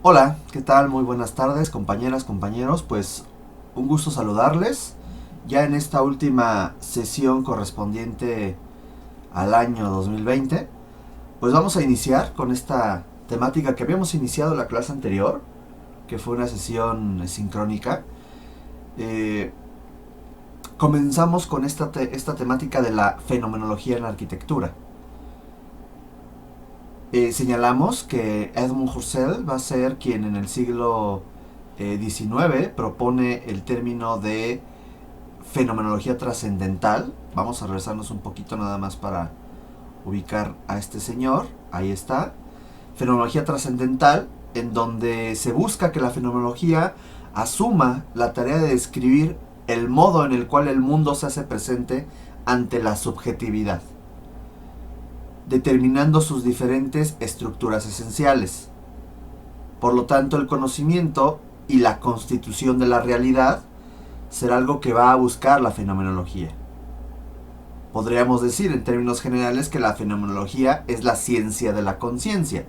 Hola, ¿qué tal? Muy buenas tardes, compañeras, compañeros. Pues un gusto saludarles. Ya en esta última sesión correspondiente al año 2020, pues vamos a iniciar con esta temática que habíamos iniciado la clase anterior, que fue una sesión sincrónica. Eh, Comenzamos con esta temática de la fenomenología en la arquitectura. Señalamos que Edmund Husserl va a ser quien en el siglo XIX propone el término de fenomenología trascendental. Vamos a regresarnos un poquito nada más para ubicar a este señor. Ahí está. Fenomenología trascendental, en donde se busca que la fenomenología asuma la tarea de describir el modo en el cual el mundo se hace presente ante la subjetividad, determinando sus diferentes estructuras esenciales. Por lo tanto, el conocimiento y la constitución de la realidad será algo que va a buscar la fenomenología. Podríamos decir en términos generales que la fenomenología es la ciencia de la conciencia.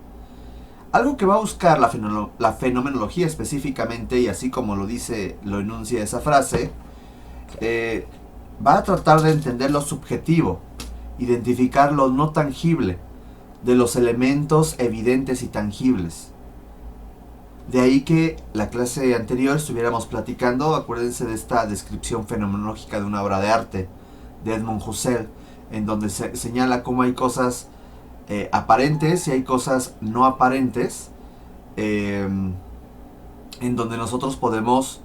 Algo que va a buscar la fenomenología específicamente, y así como lo enuncia esa frase, va a tratar de entender lo subjetivo, identificar lo no tangible de los elementos evidentes y tangibles. De ahí que la clase anterior estuviéramos platicando, acuérdense de esta descripción fenomenológica de una obra de arte de Edmund Husserl, en donde se señala cómo hay cosas aparentes y hay cosas no aparentes, en donde nosotros podemos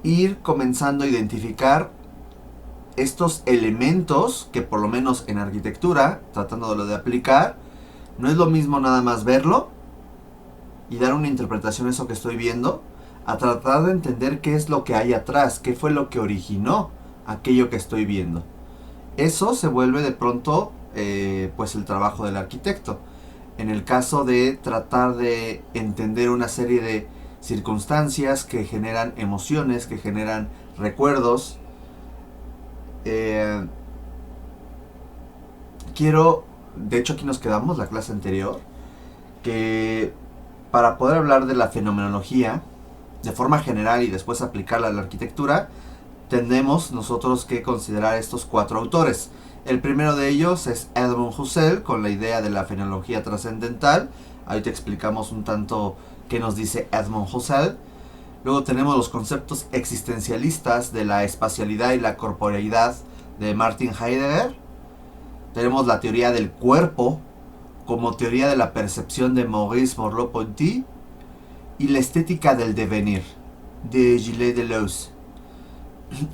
ir comenzando a identificar estos elementos que, por lo menos en arquitectura, tratándolo de aplicar, no es lo mismo nada más verlo y dar una interpretación a eso que estoy viendo, a tratar de entender qué es lo que hay atrás, qué fue lo que originó aquello que estoy viendo. Eso se vuelve de pronto pues el trabajo del arquitecto. En el caso de tratar de entender una serie de circunstancias que generan emociones, que generan recuerdos, quiero, de hecho aquí nos quedamos la clase anterior, que para poder hablar de la fenomenología de forma general y después aplicarla a la arquitectura, tenemos nosotros que considerar estos cuatro autores. El primero de ellos es Edmund Husserl, con la idea de la fenomenología trascendental. Ahorita explicamos un tanto qué nos dice Edmund Husserl. Luego tenemos los conceptos existencialistas de la espacialidad y la corporeidad de Martin Heidegger. Tenemos la teoría del cuerpo como teoría de la percepción de Maurice Merleau-Ponty y la estética del devenir de Gilles Deleuze.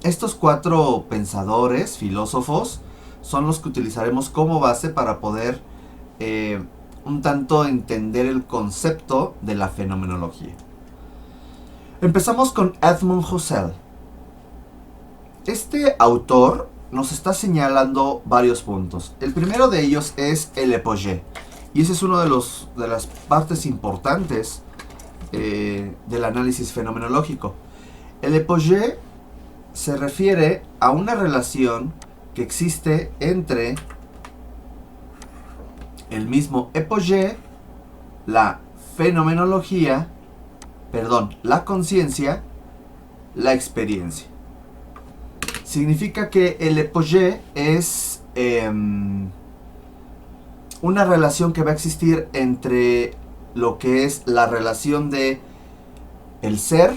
Estos cuatro pensadores, filósofos, son los que utilizaremos como base para poder un tanto entender el concepto de la fenomenología. Empezamos con Edmund Husserl. Este autor nos está señalando varios puntos. El primero de ellos es el epogé. Y ese es uno de las partes importantes del análisis fenomenológico. El epogé se refiere a una relación que existe entre el mismo epogé, la fenomenología, la conciencia, la experiencia. Significa que el epogé es una relación que va a existir entre lo que es la relación de el ser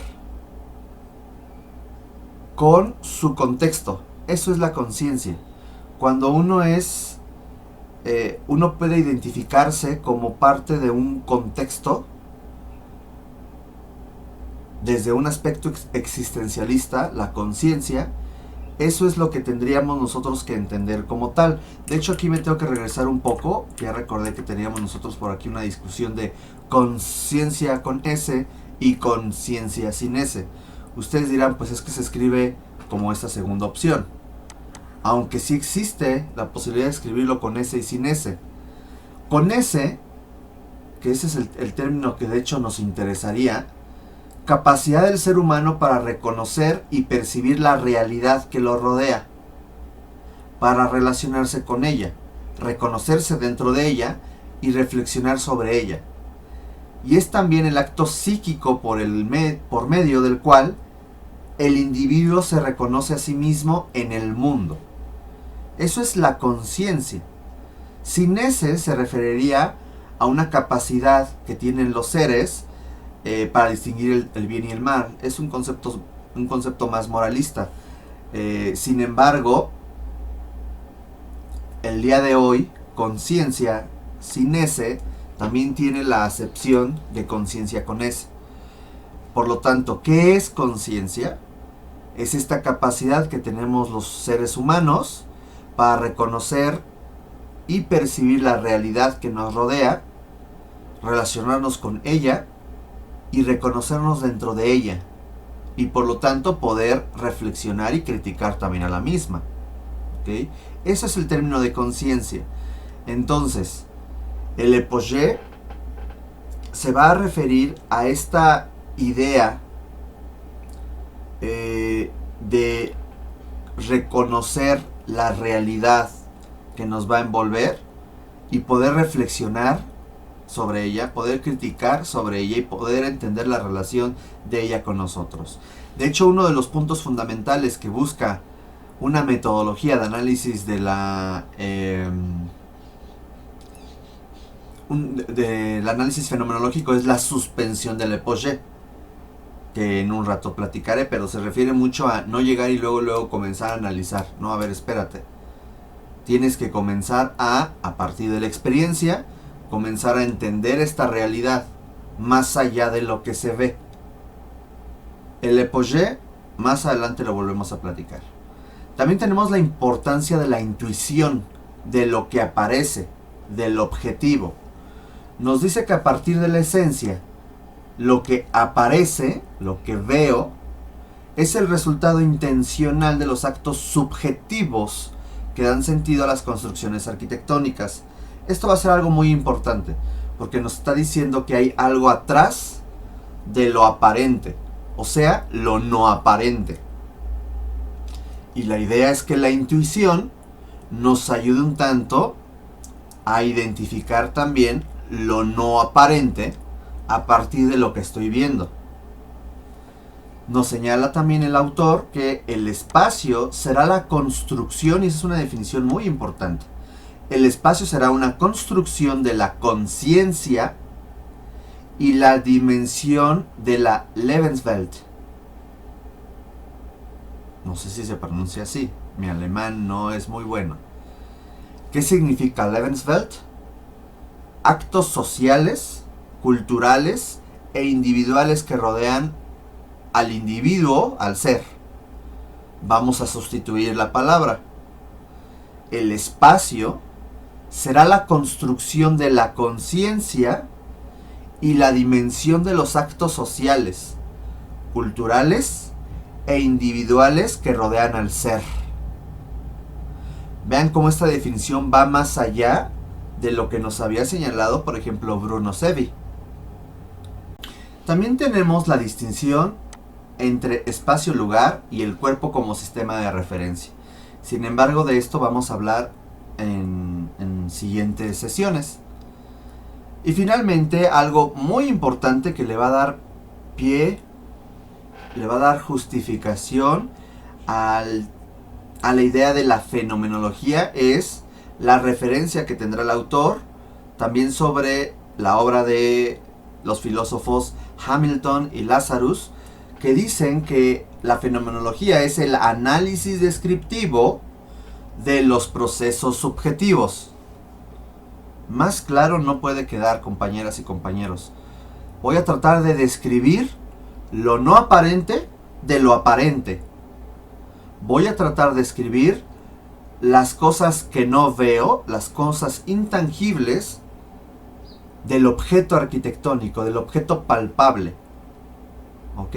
con su contexto. Eso es la conciencia. Cuando uno es, uno puede identificarse como parte de un contexto desde un aspecto existencialista, la conciencia. Eso es lo que tendríamos nosotros que entender como tal. De hecho, aquí me tengo que regresar un poco. Ya recordé que teníamos nosotros por aquí una discusión de conciencia con S y conciencia sin S. Ustedes dirán, pues es que se escribe como esta segunda opción. Aunque sí existe la posibilidad de escribirlo con S y sin S. Con S, que ese es el término que de hecho nos interesaría, capacidad del ser humano para reconocer y percibir la realidad que lo rodea, para relacionarse con ella, reconocerse dentro de ella y reflexionar sobre ella. y es también el acto psíquico por medio del cual el individuo se reconoce a sí mismo en el mundo. Eso es la conciencia. Cinese se referiría a una capacidad que tienen los seres para distinguir el bien y el mal. Es un concepto más moralista. Sin embargo, el día de hoy, conciencia, cinese, también tiene la acepción de conciencia con S. Por lo tanto, ¿qué es conciencia? Es esta capacidad que tenemos los seres humanos para reconocer y percibir la realidad que nos rodea, relacionarnos con ella y reconocernos dentro de ella, y por lo tanto poder reflexionar y criticar también a la misma. ¿Okay? Ese es el término de conciencia. Entonces, el epogé se va a referir a esta idea de reconocer la realidad que nos va a envolver y poder reflexionar sobre ella, poder criticar sobre ella y poder entender la relación de ella con nosotros. De hecho, uno de los puntos fundamentales que busca una metodología de análisis del análisis fenomenológico es la suspensión del epogé, que en un rato platicaré, pero se refiere mucho a no llegar y luego comenzar a analizar. No, a ver, espérate. Tienes que comenzar a partir de la experiencia, comenzar a entender esta realidad más allá de lo que se ve. El epogé, más adelante lo volvemos a platicar. También tenemos la importancia de la intuición, de lo que aparece, del objetivo. Nos dice que a partir de la esencia, lo que aparece, lo que veo, es el resultado intencional de los actos subjetivos que dan sentido a las construcciones arquitectónicas. Esto va a ser algo muy importante, porque nos está diciendo que hay algo atrás de lo aparente, o sea, lo no aparente. Y la idea es que la intuición nos ayude un tanto a identificar también lo no aparente a partir de lo que estoy viendo. Nos señala también el autor que el espacio será la construcción, y esa es una definición muy importante. El espacio será una construcción de la conciencia y la dimensión de la Lebenswelt. No sé si se pronuncia así, mi alemán no es muy bueno. ¿Qué significa Lebenswelt? Actos sociales, culturales e individuales que rodean al individuo, al ser. Vamos a sustituir la palabra. El espacio será la construcción de la conciencia y la dimensión de los actos sociales, culturales e individuales que rodean al ser. Vean cómo esta definición va más allá de lo que nos había señalado, por ejemplo, Bruno Sevi. También tenemos la distinción entre espacio-lugar y el cuerpo como sistema de referencia. Sin embargo, de esto vamos a hablar en siguientes sesiones. Y finalmente, algo muy importante que le va a dar pie, le va a dar justificación a la idea de la fenomenología, es la referencia que tendrá el autor también sobre la obra de los filósofos Hamilton y Lazarus, que dicen que la fenomenología es el análisis descriptivo de los procesos subjetivos. Más claro no puede quedar, compañeras y compañeros. Voy a tratar de describir lo no aparente de lo aparente. Voy a tratar de escribir las cosas que no veo, las cosas intangibles del objeto arquitectónico, del objeto palpable. ¿Ok?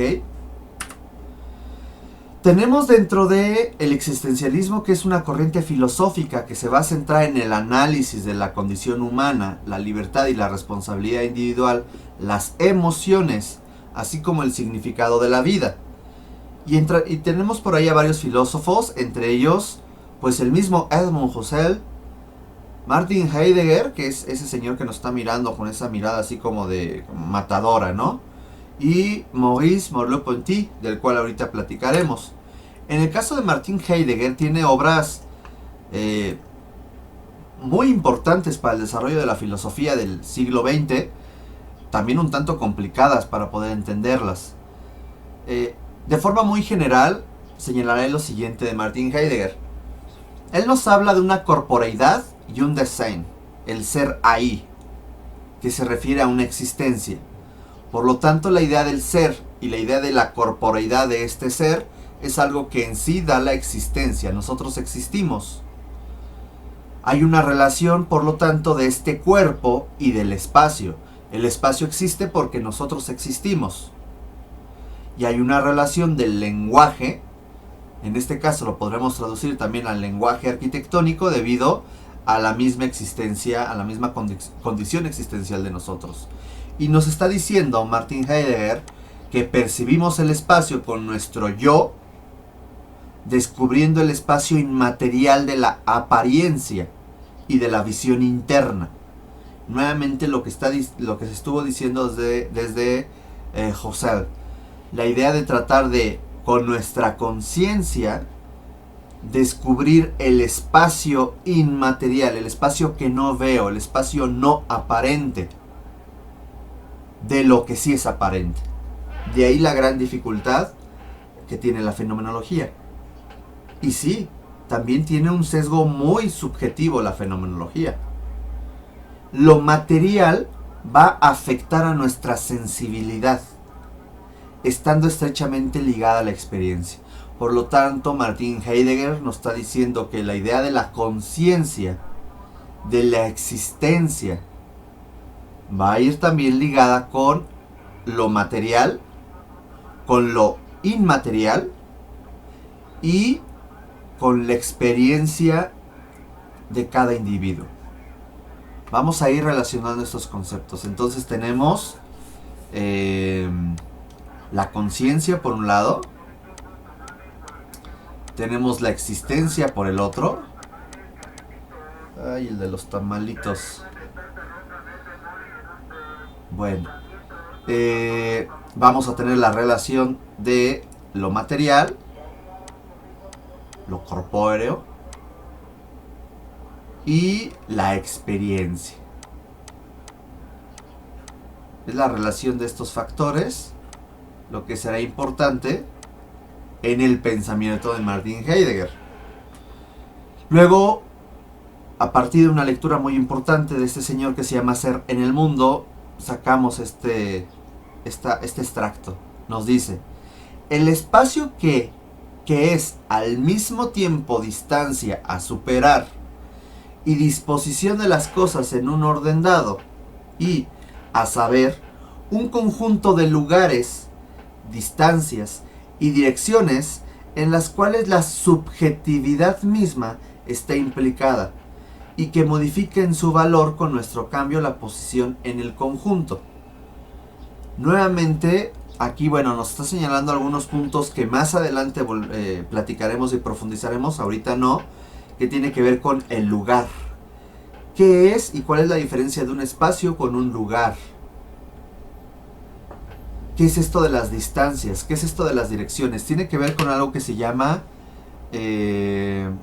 Tenemos dentro de el existencialismo, que es una corriente filosófica que se va a centrar en el análisis de la condición humana, la libertad y la responsabilidad individual, las emociones, así como el significado de la vida. Y tenemos por ahí a varios filósofos, entre ellos, pues el mismo Edmund Husserl, Martin Heidegger, que es ese señor que nos está mirando con esa mirada así como de matadora, ¿no? Y Maurice Merleau-Ponty, del cual ahorita platicaremos. En el caso de Martin Heidegger, tiene obras muy importantes para el desarrollo de la filosofía del siglo XX, también un tanto complicadas para poder entenderlas. De forma muy general, señalaré lo siguiente de Martin Heidegger. Él nos habla de una corporeidad y un Dasein, el ser ahí, que se refiere a una existencia. Por lo tanto, la idea del ser y la idea de la corporeidad de este ser es algo que en sí da la existencia. Nosotros existimos. Hay una relación, por lo tanto, de este cuerpo y del espacio. El espacio existe porque nosotros existimos. Y hay una relación del lenguaje, en este caso lo podremos traducir también al lenguaje arquitectónico debido a la misma existencia, a la misma condición existencial de nosotros. Y nos está diciendo Martin Heidegger que percibimos el espacio con nuestro yo, descubriendo el espacio inmaterial de la apariencia y de la visión interna. Nuevamente lo que se estuvo diciendo desde Husserl. La idea de tratar de, con nuestra conciencia, descubrir el espacio inmaterial, el espacio que no veo, el espacio no aparente, de lo que sí es aparente. De ahí la gran dificultad que tiene la fenomenología. Y sí, también tiene un sesgo muy subjetivo la fenomenología. Lo material va a afectar a nuestra sensibilidad, estando estrechamente ligada a la experiencia. Por lo tanto, Martin Heidegger nos está diciendo que la idea de la conciencia, de la existencia, va a ir también ligada con lo material, con lo inmaterial y con la experiencia de cada individuo. Vamos a ir relacionando estos conceptos. Entonces tenemos la conciencia por un lado, tenemos la existencia por el otro. Ay, el de los tamalitos. Bueno, vamos a tener la relación de lo material, lo corpóreo y la experiencia. Es la relación de estos factores lo que será importante en el pensamiento de Martin Heidegger. Luego, a partir de una lectura muy importante de este señor que se llama Ser en el Mundo, sacamos este extracto. Nos dice: el espacio que es al mismo tiempo distancia a superar y disposición de las cosas en un orden dado, y, a saber, un conjunto de lugares, distancias y direcciones en las cuales la subjetividad misma está implicada y que modifiquen su valor con nuestro cambio la posición en el conjunto. Nuevamente, aquí nos está señalando algunos puntos que más adelante platicaremos y profundizaremos, ahorita no, que tiene que ver con el lugar. ¿Qué es y cuál es la diferencia de un espacio con un lugar? ¿Qué es esto de las distancias? ¿Qué es esto de las direcciones? Tiene que ver con algo que se llama el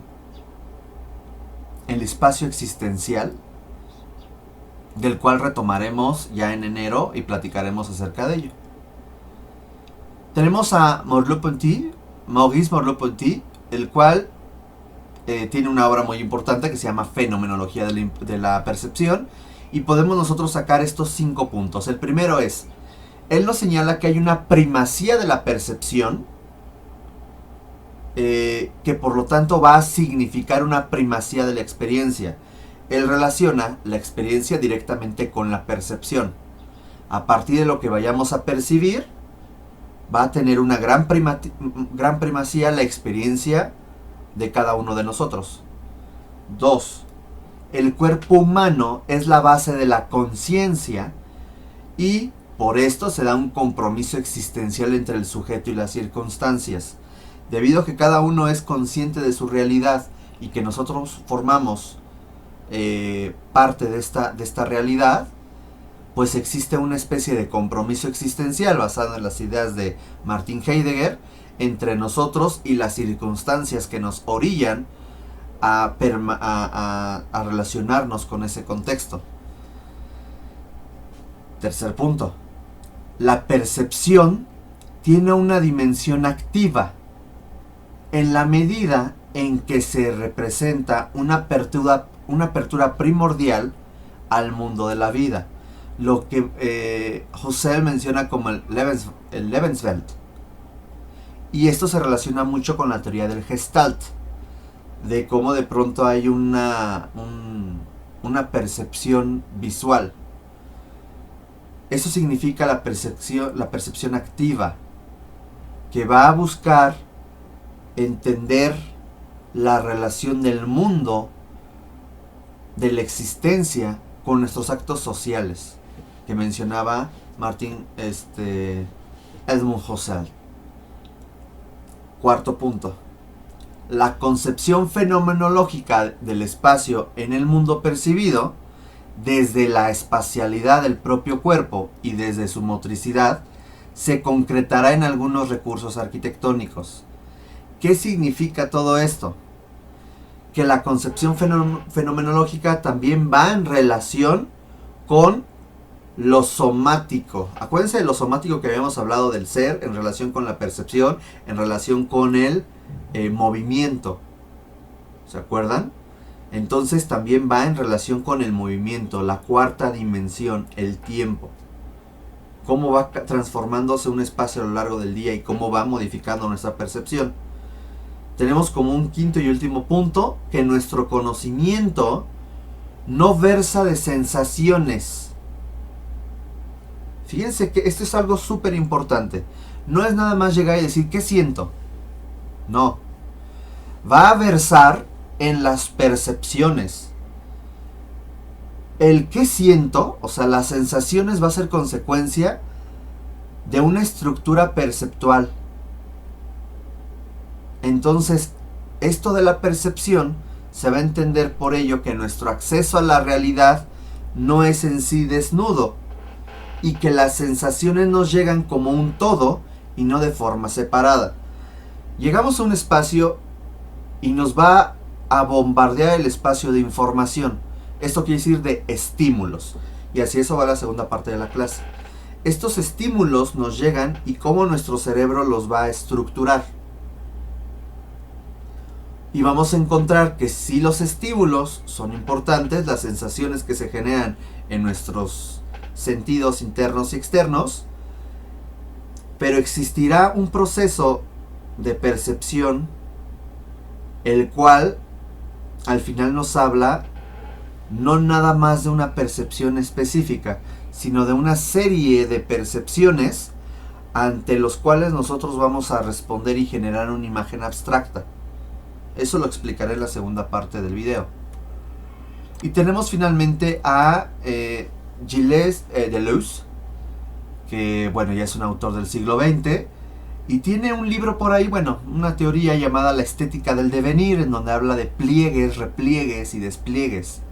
espacio existencial, del cual retomaremos ya en enero y platicaremos acerca de ello. Tenemos a Merleau-Ponty, Maurice Merleau-Ponty, el cual tiene una obra muy importante que se llama Fenomenología de la Percepción, y podemos nosotros sacar estos 5 puntos. El primero es: él nos señala que hay una primacía de la percepción, que por lo tanto va a significar una primacía de la experiencia. Él relaciona la experiencia directamente con la percepción. A partir de lo que vayamos a percibir, va a tener una gran primacía la experiencia de cada uno de nosotros. 2. El cuerpo humano es la base de la conciencia y por esto se da un compromiso existencial entre el sujeto y las circunstancias. Debido a que cada uno es consciente de su realidad y que nosotros formamos parte de esta realidad, pues existe una especie de compromiso existencial basado en las ideas de Martin Heidegger entre nosotros y las circunstancias que nos orillan a relacionarnos con ese contexto. Tercer punto. La percepción tiene una dimensión activa en la medida en que se representa una apertura primordial al mundo de la vida. Lo que Husserl menciona como el Lebenswelt. Y esto se relaciona mucho con la teoría del Gestalt, de cómo de pronto hay una percepción visual. Eso significa la percepción activa, que va a buscar entender la relación del mundo, de la existencia, con nuestros actos sociales, que mencionaba Edmund Husserl. Cuarto punto. La concepción fenomenológica del espacio en el mundo percibido, desde la espacialidad del propio cuerpo y desde su motricidad, se concretará en algunos recursos arquitectónicos. ¿Qué significa todo esto? Que la concepción fenomenológica también va en relación con lo somático. Acuérdense de lo somático que habíamos hablado del ser en relación con la percepción, en relación con el movimiento. ¿Se acuerdan? Entonces también va en relación con el movimiento, la cuarta dimensión, el tiempo. Cómo va transformándose un espacio a lo largo del día y cómo va modificando nuestra percepción. Tenemos como un quinto y último punto que nuestro conocimiento no versa de sensaciones. Fíjense que esto es algo súper importante. No es nada más llegar y decir ¿qué siento? No. Va a versar en las percepciones. El qué siento, o sea, las sensaciones va a ser consecuencia de una estructura perceptual. Entonces, esto de la percepción se va a entender por ello que nuestro acceso a la realidad no es en sí desnudo y que las sensaciones nos llegan como un todo y no de forma separada. Llegamos a un espacio y nos va a bombardear el espacio de información. Esto quiere decir de estímulos. Y así eso va a la segunda parte de la clase. Estos estímulos nos llegan y cómo nuestro cerebro los va a estructurar. Y vamos a encontrar que si los estímulos son importantes, las sensaciones que se generan en nuestros sentidos internos y externos, pero existirá un proceso de percepción el cual al final nos habla no nada más de una percepción específica, sino de una serie de percepciones ante los cuales nosotros vamos a responder y generar una imagen abstracta. Eso lo explicaré en la segunda parte del video. Y tenemos finalmente a Gilles Deleuze, que bueno, ya es un autor del siglo XX, y tiene un libro por ahí, bueno, una teoría llamada La estética del devenir, en donde habla de pliegues, repliegues y despliegues.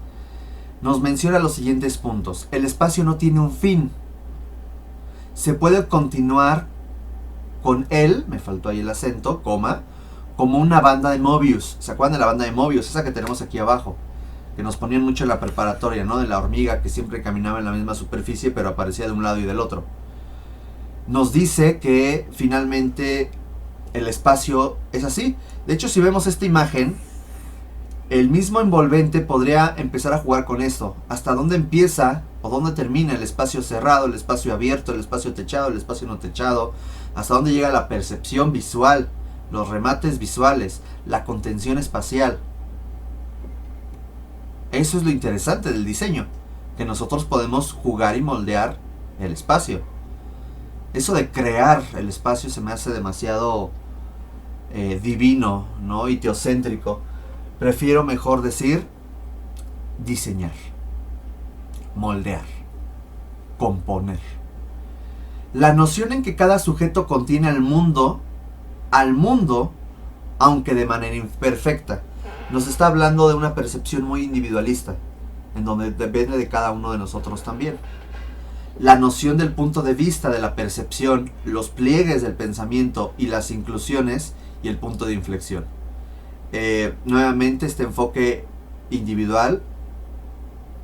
Nos menciona los siguientes puntos. El espacio no tiene un fin. Se puede continuar con él, me faltó ahí el acento, coma, como una banda de Mobius. ¿Se acuerdan de la banda de Mobius? Esa que tenemos aquí abajo, que nos ponían mucho en la preparatoria, ¿no? De la hormiga que siempre caminaba en la misma superficie, pero aparecía de un lado y del otro. Nos dice que finalmente el espacio es así. De hecho, si vemos esta imagen, el mismo envolvente podría empezar a jugar con esto. ¿Hasta dónde empieza o dónde termina el espacio cerrado, el espacio abierto, el espacio techado, el espacio no techado? ¿Hasta dónde llega la percepción visual, los remates visuales, la contención espacial? Eso es lo interesante del diseño, que nosotros podemos jugar y moldear el espacio. Eso de crear el espacio se me hace demasiado divino, ¿no? Y teocéntrico. Prefiero mejor decir diseñar, moldear, componer. La noción en que cada sujeto contiene al mundo, aunque de manera imperfecta. nos está hablando de una percepción muy individualista, en donde depende de cada uno de nosotros también. La noción del punto de vista de la percepción, los pliegues del pensamiento y las inclusiones y el punto de inflexión. Nuevamente este enfoque individual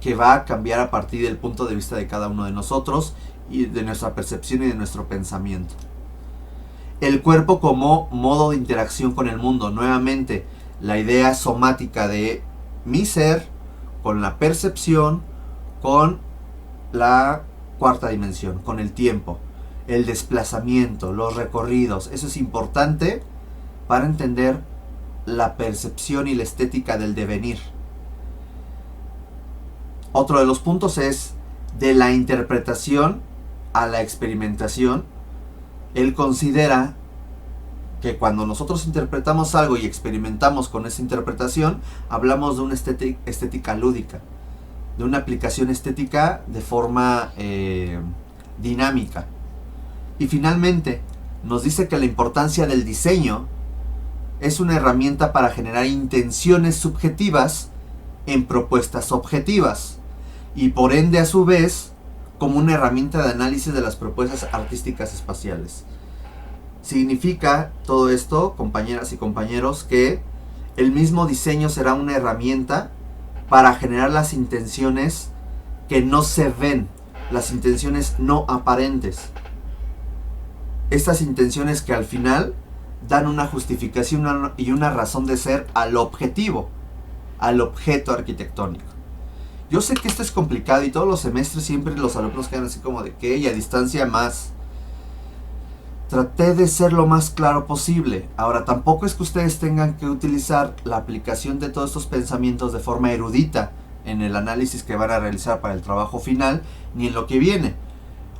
que va a cambiar a partir del punto de vista de cada uno de nosotros y de nuestra percepción y de nuestro pensamiento. El cuerpo como modo de interacción con el mundo. Nuevamente, la idea somática de mi ser con la percepción, con la cuarta dimensión, con el tiempo, el desplazamiento, los recorridos. Eso es importante para entender la percepción y la estética del devenir. Otro de los puntos es de la interpretación a la experimentación. Él considera que cuando nosotros interpretamos algo y experimentamos con esa interpretación, hablamos de una estética lúdica, de una aplicación estética de forma dinámica. Y finalmente nos dice que la importancia del diseño es una herramienta para generar intenciones subjetivas en propuestas objetivas, y por ende a su vez como una herramienta de análisis de las propuestas artísticas espaciales. Significa todo esto, compañeras y compañeros, que el mismo diseño será una herramienta para generar las intenciones que no se ven, las intenciones no aparentes. Estas intenciones que al final dan una justificación y una razón de ser al objetivo, al objeto arquitectónico. Yo sé que esto es complicado y todos los semestres siempre los alumnos quedan así como de que, y a distancia más. Traté de ser lo más claro posible. Ahora, tampoco es que ustedes tengan que utilizar la aplicación de todos estos pensamientos de forma erudita en el análisis que van a realizar para el trabajo final, ni en lo que viene.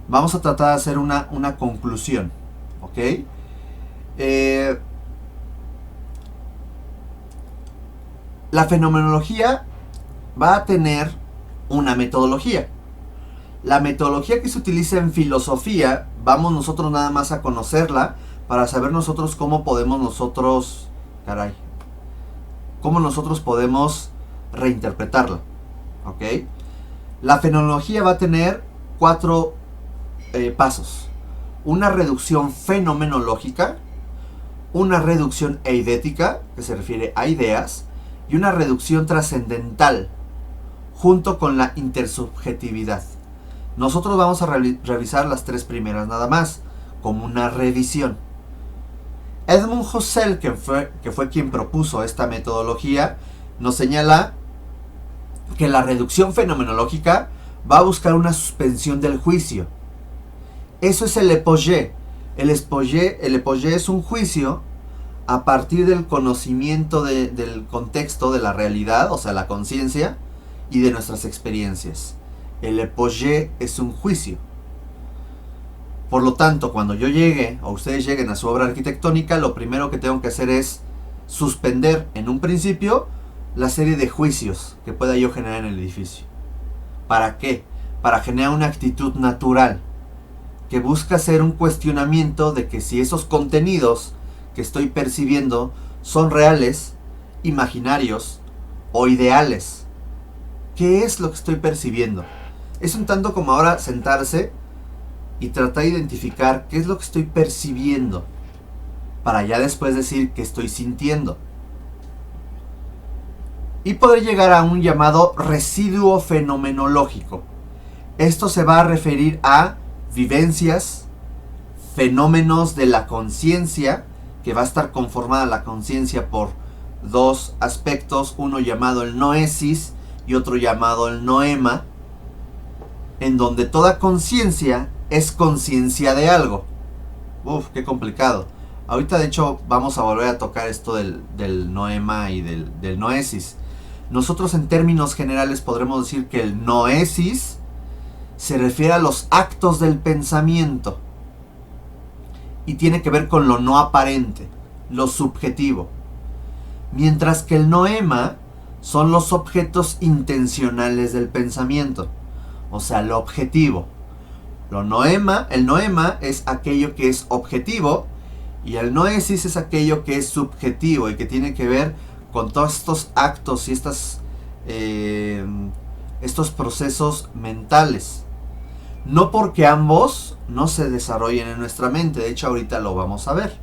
Vamos a tratar de hacer una conclusión, ¿ok? La fenomenología va a tener una metodología. La metodología que se utiliza en filosofía, vamos nosotros nada más a conocerla para saber nosotros cómo podemos cómo nosotros podemos reinterpretarla, ¿ok? La fenomenología va a tener 4 pasos. Una reducción fenomenológica, una reducción eidética, que se refiere a ideas, y una reducción trascendental, junto con la intersubjetividad. Nosotros vamos a revisar las 3 primeras nada más, como una revisión. Edmund Husserl, que fue quien propuso esta metodología, nos señala que la reducción fenomenológica va a buscar una suspensión del juicio. Eso es el epogé. El epogé es un juicio a partir del conocimiento del contexto de la realidad, o sea, la conciencia, y de nuestras experiencias. El epogé es un juicio. Por lo tanto, cuando yo llegue, o ustedes lleguen a su obra arquitectónica, lo primero que tengo que hacer es suspender en un principio la serie de juicios que pueda yo generar en el edificio. ¿Para qué? Para generar una actitud natural, que busca hacer un cuestionamiento de que si esos contenidos que estoy percibiendo son reales, imaginarios o ideales. ¿Qué es lo que estoy percibiendo? Es un tanto como ahora sentarse y tratar de identificar qué es lo que estoy percibiendo, para ya después decir qué estoy sintiendo. Y poder llegar a un llamado residuo fenomenológico. Esto se va a referir a vivencias, fenómenos de la conciencia, que va a estar conformada la conciencia por 2 aspectos, uno llamado el noesis y otro llamado el noema, en donde toda conciencia es conciencia de algo. Uf, qué complicado. Ahorita de hecho vamos a volver a tocar esto del noema y del noesis. Nosotros en términos generales podremos decir que el noesis se refiere a los actos del pensamiento y tiene que ver con lo no aparente, lo subjetivo. Mientras que el noema son los objetos intencionales del pensamiento, o sea, lo objetivo. El noema es aquello que es objetivo y el noesis es aquello que es subjetivo y que tiene que ver con todos estos actos y estos procesos mentales. No porque ambos no se desarrollen en nuestra mente, de hecho ahorita lo vamos a ver.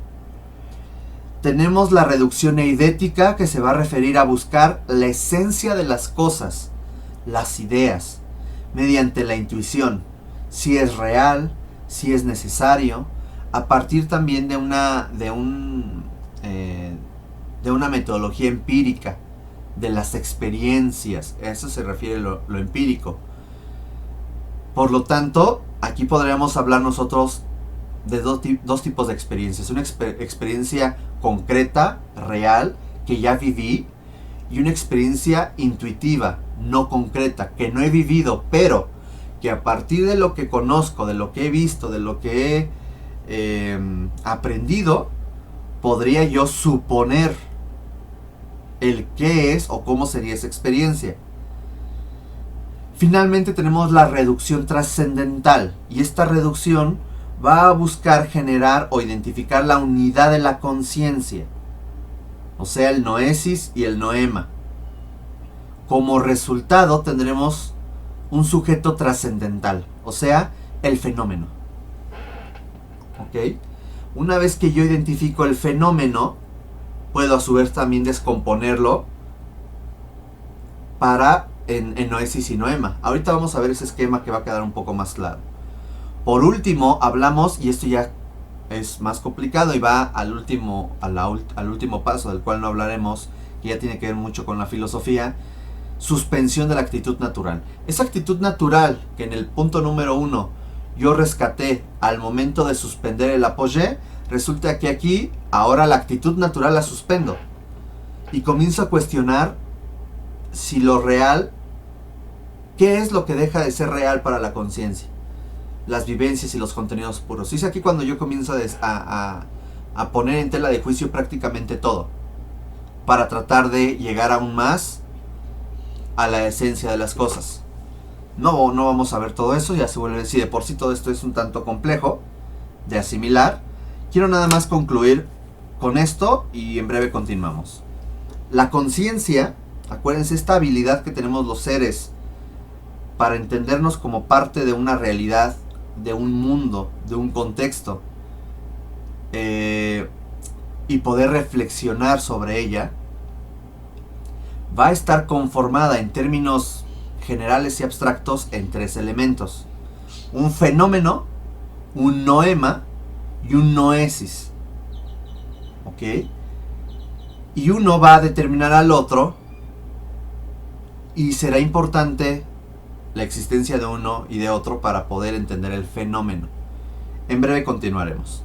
Tenemos la reducción eidética, que se va a referir a buscar la esencia de las cosas, las ideas, mediante la intuición, si es real, si es necesario, a partir también de una metodología empírica, de las experiencias. A eso se refiere lo empírico. Por lo tanto, aquí podríamos hablar nosotros de dos tipos de experiencias. Una experiencia concreta, real, que ya viví, y una experiencia intuitiva, no concreta, que no he vivido, pero que a partir de lo que conozco, de lo que he visto, de lo que he aprendido, podría yo suponer el qué es o cómo sería esa experiencia. Finalmente tenemos la reducción trascendental, y esta reducción va a buscar generar o identificar la unidad de la conciencia, o sea, el noesis y el noema. Como resultado tendremos un sujeto trascendental, o sea, el fenómeno. ¿Ok? Una vez que yo identifico el fenómeno, puedo a su vez también descomponerlo en noesis y noema. Ahorita vamos a ver ese esquema que va a quedar un poco más claro. Por último, hablamos, y esto ya es más complicado y va al último paso, del cual no hablaremos, que ya tiene que ver mucho con la filosofía: suspensión de la actitud natural. Esa actitud natural que en el punto número 1 yo rescaté al momento de suspender el apogée, resulta que aquí ahora la actitud natural la suspendo y comienzo a cuestionar si lo real, ¿qué es lo que deja de ser real para la conciencia? Las vivencias y los contenidos puros. Y es aquí cuando yo comienzo a poner en tela de juicio prácticamente todo, para tratar de llegar aún más a la esencia de las cosas. No vamos a ver todo eso, ya se vuelve, si de por sí todo esto es un tanto complejo de asimilar. Quiero nada más concluir con esto y en breve continuamos. La conciencia, acuérdense, esta habilidad que tenemos los seres para entendernos como parte de una realidad, de un mundo, de un contexto, y poder reflexionar sobre ella, va a estar conformada en términos generales y abstractos en 3 elementos: un fenómeno, un noema y un noesis. ¿Ok? Y uno va a determinar al otro, y será importante la existencia de uno y de otro para poder entender el fenómeno. En breve continuaremos.